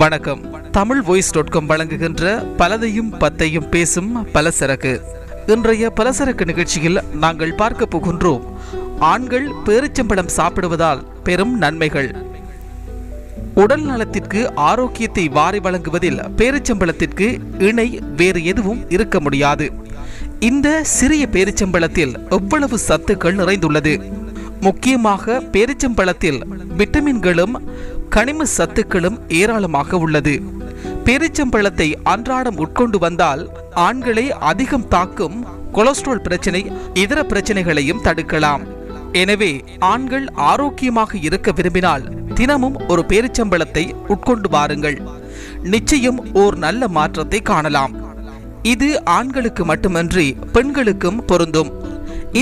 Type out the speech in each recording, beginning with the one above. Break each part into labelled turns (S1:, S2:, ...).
S1: வணக்கம். தமிழ் voice.com வழங்குகின்ற பலதையும் பத்தையும் பேசும் பலசரக்கு. இன்றைய பலசரக்கு நிகழ்ச்சியில் நாங்கள் பார்க்க போகின்றோம் ஆண்கள் பேரிச்சம்பழம் சாப்பிடுவதால் பெரும் நன்மைகள். உடல் நலத்திற்கு ஆரோக்கியத்தை வாரி வழங்குவதில் பேரிச்சம்பழத்திற்கு இணை வேறு எதுவும் இருக்க முடியாது. இந்த சிறிய பேரிச்சம்பழத்தில் எவ்வளவு சத்துக்கள் நிறைந்துள்ளது. முக்கியமாக பேரிச்சம்பழத்தில் விட்டமின்களும் கனிம சத்துக்களும் ஏராளமாக உள்ளது. பேரிச்சம்பழத்தை அன்றாடம் உட்கொண்டு வந்தால் ஆண்களை அதிகம் தாக்கும் கொலஸ்ட்ரால் பிரச்சனை, இதர பிரச்சனைகளையும் தடுக்கலாம். எனவே ஆண்கள் ஆரோக்கியமாக இருக்க விரும்பினால் தினமும் ஒரு பேரிச்சம்பழத்தை உட்கொண்டு வாருங்கள். நிச்சயம் ஓர் நல்ல மாற்றத்தை காணலாம். இது ஆண்களுக்கு மட்டுமன்றி பெண்களுக்கும் பொருந்தும்.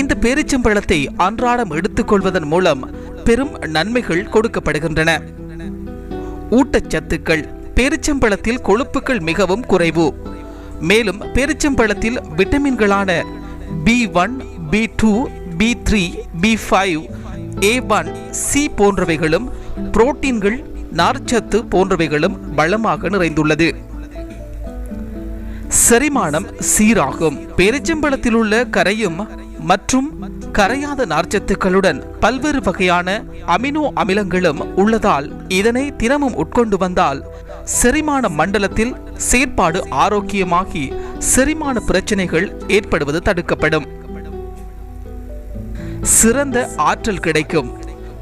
S1: இந்த பேரிச்சம்பழத்தை அன்றாடம் எடுத்துக்கொள்வதன் மூலம் பெரும் நன்மைகள் கொடுக்கப்படுகின்றன. ஊட்டச்சத்துக்கள். பேரிச்சம்பழத்தில் கொழுப்புகள் மிகவும் குறைவு. மேலும் பேரிச்சம்பழத்தில் விட்டமின்களான B1, B2, B3, B5, A1, C போன்றவைகளும் புரோட்டீன்கள், நார்ச்சத்து போன்றவைகளும் வளமாக நிறைந்துள்ளது. செரிமானம் சீராகும். பேரிச்சம்பழத்தில் உள்ள கரையும் மற்றும் கரையாத நார்ச்சத்துக்களுடன் பல்வேறு வகையான அமினோ அமிலங்களும் உள்ளதால் இதனை தினமும் உட்கொண்டு வந்தால் செரிமான மண்டலத்தில் செயற்பாடு ஆரோக்கியமாகி செரிமான பிரச்சனைகள் ஏற்படுவது தடுக்கப்படும். சிறந்த ஆற்றல் கிடைக்கும்.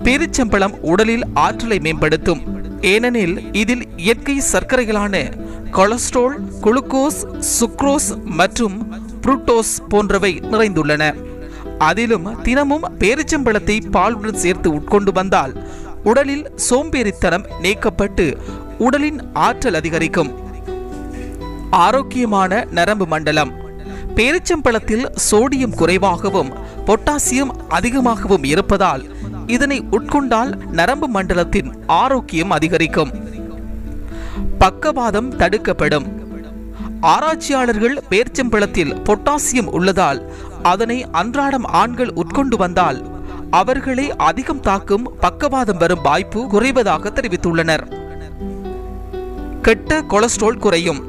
S1: பேரிச்சம்பழம் உடலில் ஆற்றலை மேம்படுத்தும். ஏனெனில் இதில் இயற்கை சர்க்கரைகளான கொலஸ்ட்ரால், குளுக்கோஸ், சுக்ரோஸ் மற்றும் புரூட்டோஸ் போன்றவை நிறைந்துள்ளன. அதிலும் தினமும் பேரிச்சம்பழத்தை பாலுடன் சேர்த்து உட்கொண்டு வந்தால் உடலில் சோம்பேறித்தனம் நீக்கப்பட்டு உடலின் ஆற்றல் அதிகரிக்கும். ஆரோக்கியமான நரம்பு மண்டலம். பேரிச்சம்பழத்தில் சோடியம் குறைவாகவும் பொட்டாசியம் அதிகமாகவும் இருப்பதால் இதனை உட்கொண்டால் நரம்பு மண்டலத்தின் ஆரோக்கியம் அதிகரிக்கும். பக்கவாதம் தடுக்கப்படும். ஆராய்ச்சியாளர்கள் பேரிச்சம்பழத்தில் பொட்டாசியம் உள்ளதால் அதனை அன்றாடம் ஆண்கள் உட்கொண்டு வந்தால் அவர்களை அதிகம் தாக்கும் பக்கவாதம் வரும் வாய்ப்பு குறைவதாக தெரிவித்துள்ளனர். கெட்ட கொலஸ்ட்ரால் குறையும்.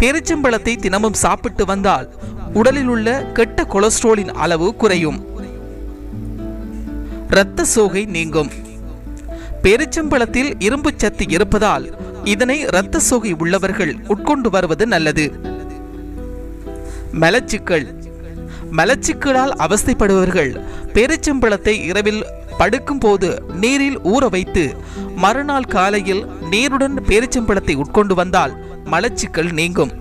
S1: பேரிச்சம்பழத்தை தினமும் சாப்பிட்டு வந்தால் உடலில் உள்ள கெட்ட கொலஸ்ட்ராலின் அளவு குறையும். இரத்த சோகை நீங்கும். பேரிச்சம்பழத்தில் இரும்பு சத்து இருப்பதால் இதனை இரத்த சோகை உள்ளவர்கள் உட்கொண்டு வருவது நல்லது. மலச்சிக்கல். மலச்சிக்கலால் அவஸ்தைப்படுபவர்கள் பேரிச்சம்பழத்தை இரவில் படுக்கும் போது நீரில் ஊற வைத்து மறுநாள் காலையில் நீருடன் பேரிச்சம்பழத்தை உட்கொண்டு வந்தால் மலச்சிக்கல் நீங்கும்.